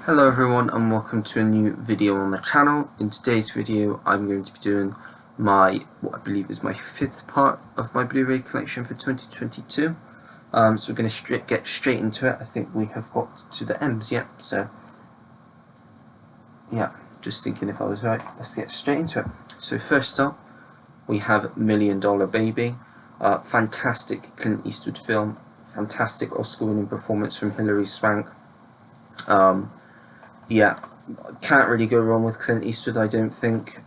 Hello everyone and welcome to a new video on the channel. In today's video I'm going to be doing what I believe is my 5th part of my Blu-ray collection for 2022. So we're going to get straight into it. I think we have got to the M's yet, so yeah, just thinking if I was right. Let's get straight into it. So first up we have $1 Million Baby. Fantastic Clint Eastwood film, fantastic Oscar winning performance from Hilary Swank. Yeah, can't really go wrong with Clint Eastwood, I don't think.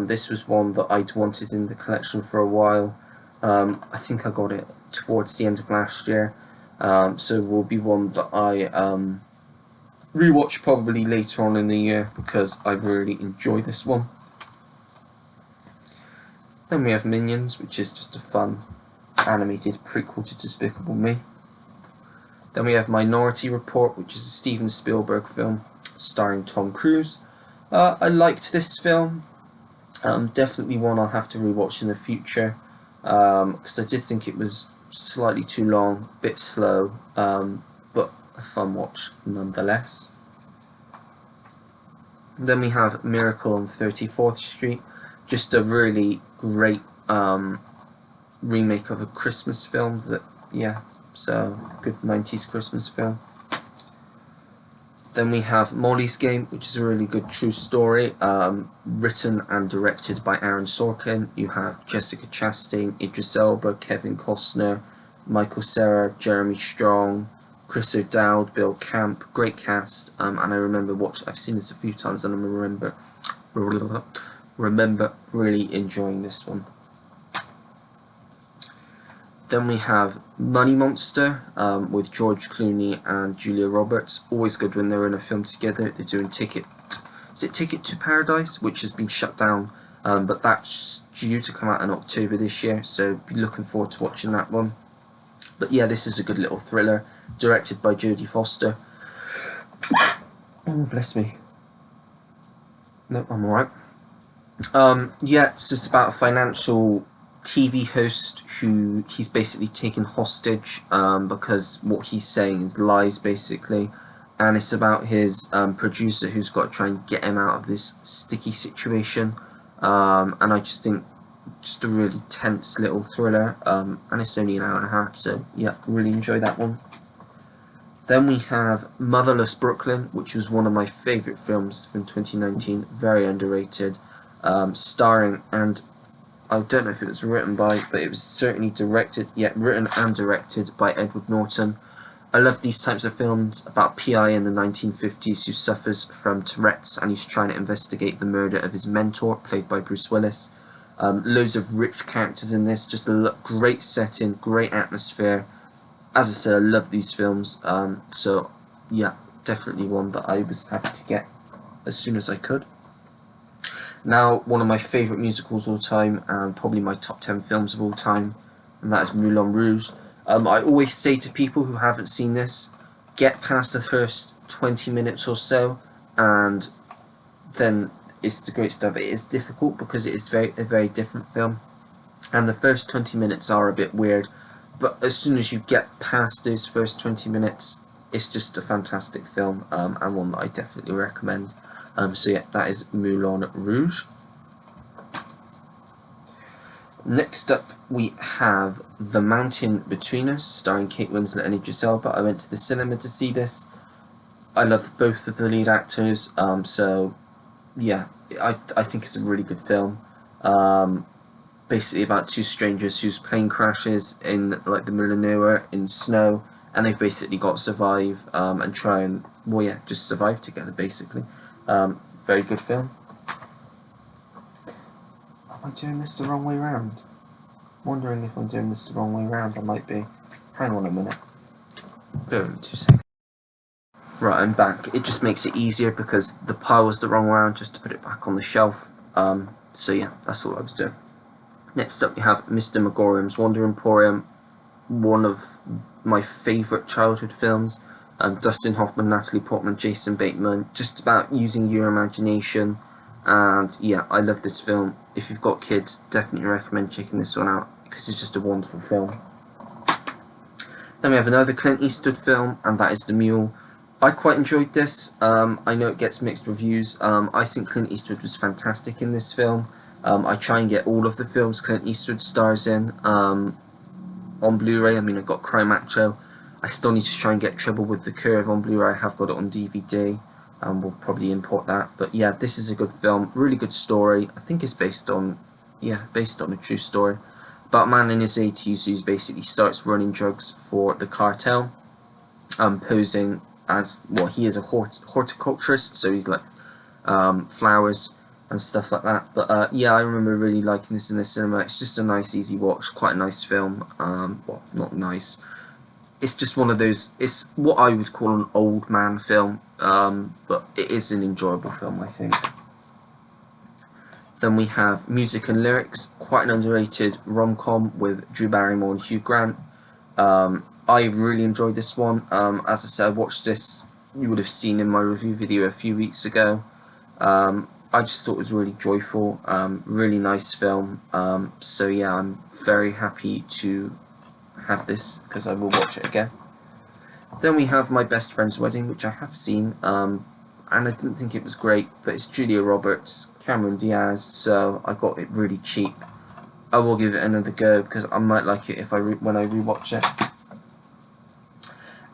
This was one that I'd wanted in the collection for a while. I think I got it towards the end of last year, so it will be one that I rewatch probably later on in the year because I really enjoy this one. Then we have Minions, which is just a fun animated prequel to Despicable Me. Then we have Minority Report, which is a Steven Spielberg film starring Tom Cruise. I liked this film. Definitely one I'll have to rewatch in the future, because I did think it was slightly too long, a bit slow, but a fun watch nonetheless. Then we have Miracle on 34th Street, just a really great remake of a Christmas film so good 90s Christmas film. Then we have Molly's Game, which is a really good true story, written and directed by Aaron Sorkin. You have Jessica Chastain, Idris Elba, Kevin Costner, Michael Cera, Jeremy Strong, Chris O'Dowd, Bill Camp. Great cast, and I remember I've seen this a few times and I remember really enjoying this one. Then we have Money Monster with George Clooney and Julia Roberts. Always good when they're in a film together. They're doing Ticket to Paradise, which has been shut down, but that's due to come out in October this year, so be looking forward to watching that one. But yeah, this is a good little thriller, directed by Jodie Foster. Oh, bless me. No, I'm alright. Yeah, it's just about a financial TV host who he's basically taken hostage because what he's saying is lies, basically, and it's about his producer who's got to try and get him out of this sticky situation, and I just think just a really tense little thriller, and it's only an hour and a half, so yeah, really enjoy that one. Then we have Motherless Brooklyn, which was one of my favourite films from 2019, very underrated, starring, and I don't know if it was written by, but it was certainly written and directed by Edward Norton. I love these types of films about PI in the 1950s who suffers from Tourette's and he's trying to investigate the murder of his mentor, played by Bruce Willis. Loads of rich characters in this, just a great setting, great atmosphere. As I said, I love these films, so yeah, definitely one that I was happy to get as soon as I could. Now, one of my favourite musicals of all time, and probably my top 10 films of all time, and that is Moulin Rouge. I always say to people who haven't seen this, get past the first 20 minutes or so, and then it's the great stuff. It is difficult because it is a very different film, and the first 20 minutes are a bit weird, but as soon as you get past those first 20 minutes, it's just a fantastic film, and one that I definitely recommend. So yeah, that is Moulin Rouge. Next up we have The Mountain Between Us, starring Kate Winslet and Idris Elba. I went to the cinema to see this. I love both of the lead actors, so yeah, I think it's a really good film. Basically about two strangers whose plane crashes in like the middle of nowhere in snow, and they've basically got to survive and try and just survive together, basically. Very good film. Am I doing this the wrong way round? Wondering if I'm doing this the wrong way round. I might be. Hang on a minute. Bear with me 2 seconds. Right, I'm back. It just makes it easier because the pile was the wrong way round, just to put it back on the shelf. So yeah, that's all I was doing. Next up we have Mr. Magorium's Wonder Emporium, one of my favourite childhood films. Dustin Hoffman, Natalie Portman, Jason Bateman, just about using your imagination, and yeah, I love this film. If you've got kids, definitely recommend checking this one out because it's just a wonderful film. Then we have another Clint Eastwood film, and that is The Mule. I quite enjoyed this. I know it gets mixed reviews. I think Clint Eastwood was fantastic in this film. I try and get all of the films Clint Eastwood stars in on Blu-ray. I mean, I've got Cry Macho. I still need to try and get Trouble with the Curve on Blu-ray. I have got it on DVD. We'll probably import that. But yeah, this is a good film. Really good story. I think it's based on a true story. About a man in his 80s who basically starts running drugs for the cartel. Posing as, well, he is a horticulturist, so he's like flowers and stuff like that. But yeah, I remember really liking this in the cinema. It's just a nice, easy watch, quite a nice film. Well, not nice. It's just one of those. It's what I would call an old man film, but it is an enjoyable film, I think. Then we have Music and Lyrics, quite an underrated rom-com with Drew Barrymore and Hugh Grant. I really enjoyed this one. As I said, I watched this, you would have seen in my review video a few weeks ago. I just thought it was really joyful, really nice film. So yeah, I'm very happy to have this, because I will watch it again. Then we have My Best Friend's Wedding, which I have seen, and I didn't think it was great, but it's Julia Roberts, Cameron Diaz, so I got it really cheap. I will give it another go, because I might like it if when I rewatch it.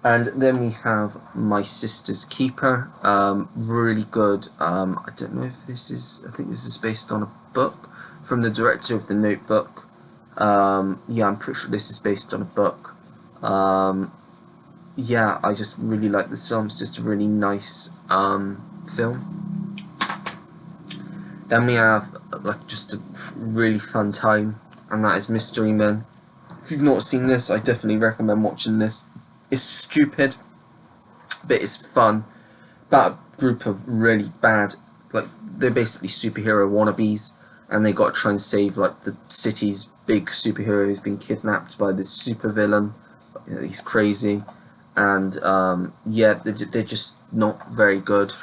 And then we have My Sister's Keeper, really good. I don't know if this is, I think this is based on a book from the director of The Notebook. Yeah, I'm pretty sure this is based on a book. Yeah, I just really like this film. It's just a really nice film. Then we have like just a really fun time, and that is Mystery Men. If you've not seen this, I definitely recommend watching this. It's stupid, but it's fun. About a group of really bad, like, they're basically superhero wannabes, and they got to try and save like the city's big superhero who's been kidnapped by this supervillain. You know, he's crazy, and yeah, they're just not very good.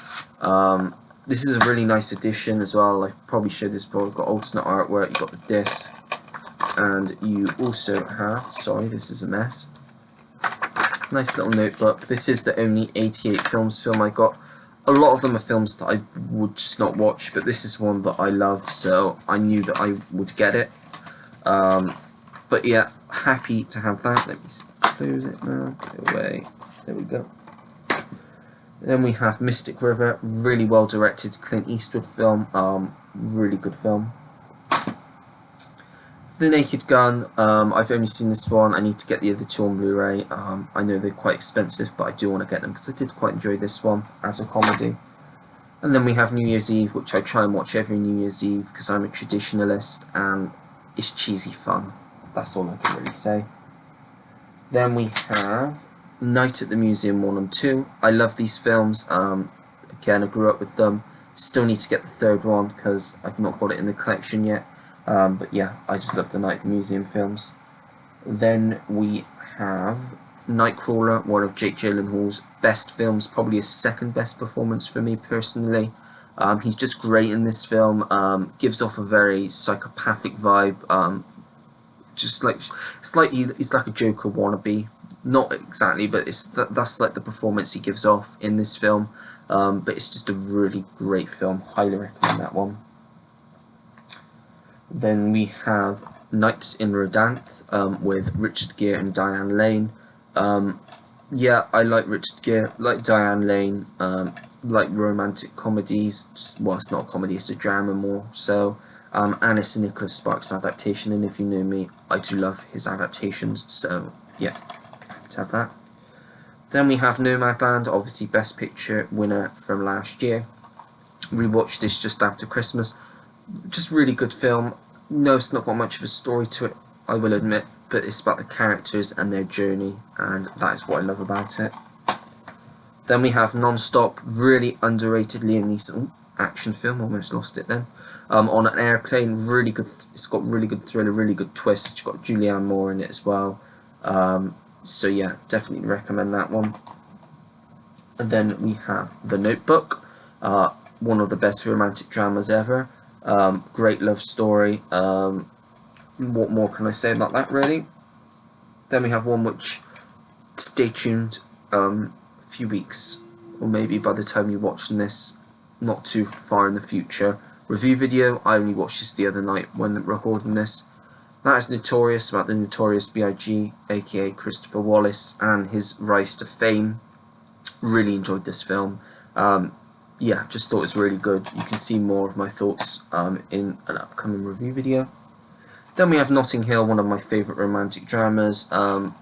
This is a really nice edition as well. I probably showed this before. You've got alternate artwork, you've got the disc, and you also have, sorry, this is a mess, nice little notebook. This is the only 88 films film I got. A lot of them are films that I would just not watch, but this is one that I love, so I knew that I would get it. But yeah, happy to have that. Let me close it now, get away, there we go. Then we have Mystic River, really well directed Clint Eastwood film, really good film. The Naked Gun, I've only seen this one. I need to get the other two on Blu-ray. I know they're quite expensive, but I do want to get them because I did quite enjoy this one as a comedy. And then we have New Year's Eve, which I try and watch every New Year's Eve because I'm a traditionalist and it's cheesy fun. That's all I can really say. Then we have Night at the Museum 1 and 2. I love these films. Again, I grew up with them. Still need to get the third one because I've not got it in the collection yet. But yeah, I just love the Night at the Museum films. Then we have Nightcrawler, one of Jake Gyllenhaal's best films, probably his second best performance for me personally. He's just great in this film, gives off a very psychopathic vibe, just like slightly, he's like a Joker wannabe, not exactly, but that's like the performance he gives off in this film, but it's just a really great film, highly recommend that one. Then we have Nights in Rodant, with Richard Gere and Diane Lane. Yeah, I like Richard Gere, like Diane Lane, like romantic comedies. Well, it's not a comedy, it's a drama more so. And it's a Nicholas Sparks adaptation, and if you know me, I do love his adaptations, so yeah, happy to have that. Then we have Nomadland, obviously Best Picture winner from last year. Rewatched this just after Christmas. Just really good film. No, it's not got much of a story to it, I will admit, but it's about the characters and their journey, and that is what I love about it. Then we have Non-Stop, really underrated Liam Neeson action film, almost lost it then. On an airplane, really good. It's got really good thriller, really good twist. It's got Julianne Moore in it as well. So yeah, definitely recommend that one. And then we have The Notebook, one of the best romantic dramas ever. Great love story. What more can I say about that, really? Then we have one which, stay tuned, a few weeks or maybe by the time you're watching this, not too far in the future, review video. I only watched this the other night when recording this. That is Notorious, about the Notorious B.I.G., aka Christopher Wallace, and his rise to fame. Really enjoyed this film. Yeah, just thought it was really good. You can see more of my thoughts in an upcoming review video. Then we have Notting Hill, one of my favourite romantic dramas.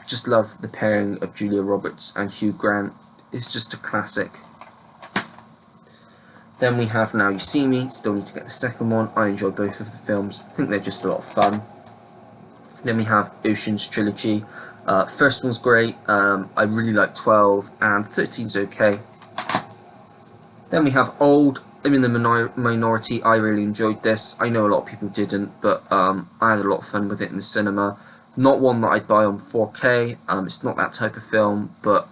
Just love the pairing of Julia Roberts and Hugh Grant. It's just a classic. Then we have Now You See Me. Still need to get the second one. I enjoy both of the films. I think they're just a lot of fun. Then we have Ocean's Trilogy. First one's great. I really like 12, and 13's okay. Then we have Old. I'm in the minority. I really enjoyed this. I know a lot of people didn't, but I had a lot of fun with it in the cinema. Not one that I'd buy on 4K. It's not that type of film, but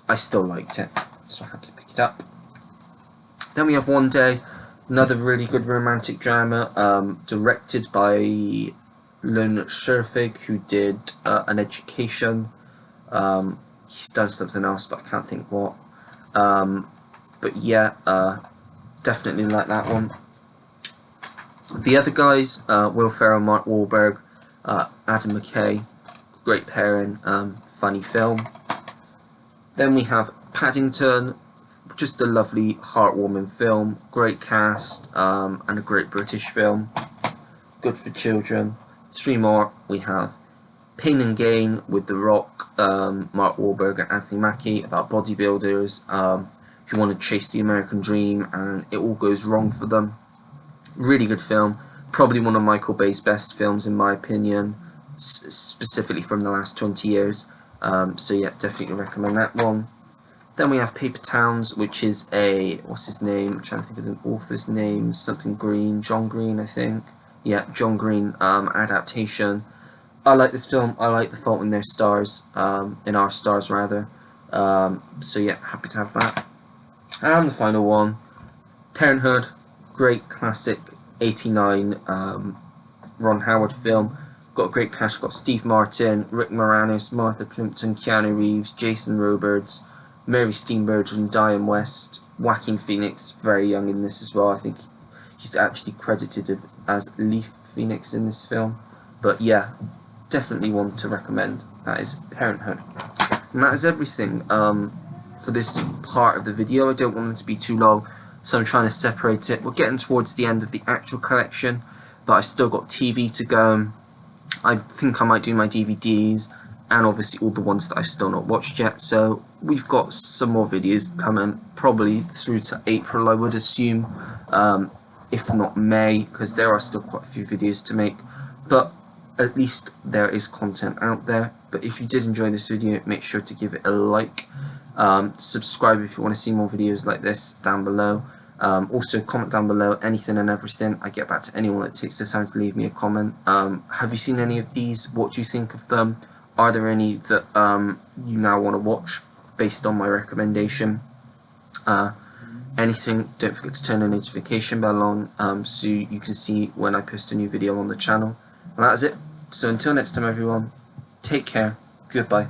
I still liked it, so I had to pick it up. Then we have One Day, another really good romantic drama, directed by Lone Scherfig, who did An Education. He's done something else, but I can't think what. But yeah, definitely like that one. The other guys, Will Ferrell, Mark Wahlberg, Adam McKay, great pairing, funny film. Then we have Paddington, just a lovely, heartwarming film, great cast, and a great British film, good for children. 3 more, we have Pain and Gain with The Rock, Mark Wahlberg and Anthony Mackie, about bodybuilders who want to chase the American dream and it all goes wrong for them. Really good film, probably one of Michael Bay's best films in my opinion, specifically from the last 20 years. So yeah, definitely recommend that one. Then we have Paper Towns, which is a, what's his name, I'm trying to think of the author's name, something Green, John Green I think. Yeah, John Green adaptation. I like this film. I like The Fault in Their Stars, in Our Stars rather. So yeah, happy to have that. And the final one, Parenthood, great classic 89 Ron Howard film. Got a great cast. Got Steve Martin, Rick Moranis, Martha Plimpton, Keanu Reeves, Jason Robards, Mary Steenburgen, Diane West, Joaquin Phoenix, very young in this as well. I think he's actually credited as Leaf Phoenix in this film. But yeah, definitely one to recommend. That is Parenthood. And that is everything for this part of the video. I don't want it to be too long, so I'm trying to separate it. We're getting towards the end of the actual collection, but I've still got TV to go. I think I might do my DVDs, and obviously all the ones that I've still not watched yet. So we've got some more videos coming, probably through to April I would assume, if not May, because there are still quite a few videos to make. But at least there is content out there. But if you did enjoy this video, make sure to give it a like. Subscribe if you want to see more videos like this down below. Also comment down below anything and everything. I get back to anyone that takes the time to leave me a comment. Have you seen any of these? What do you think of them? Are there any that you now want to watch based on my recommendation? Anything, don't forget to turn the notification bell on so you can see when I post a new video on the channel. And that's it. So until next time everyone, take care, goodbye.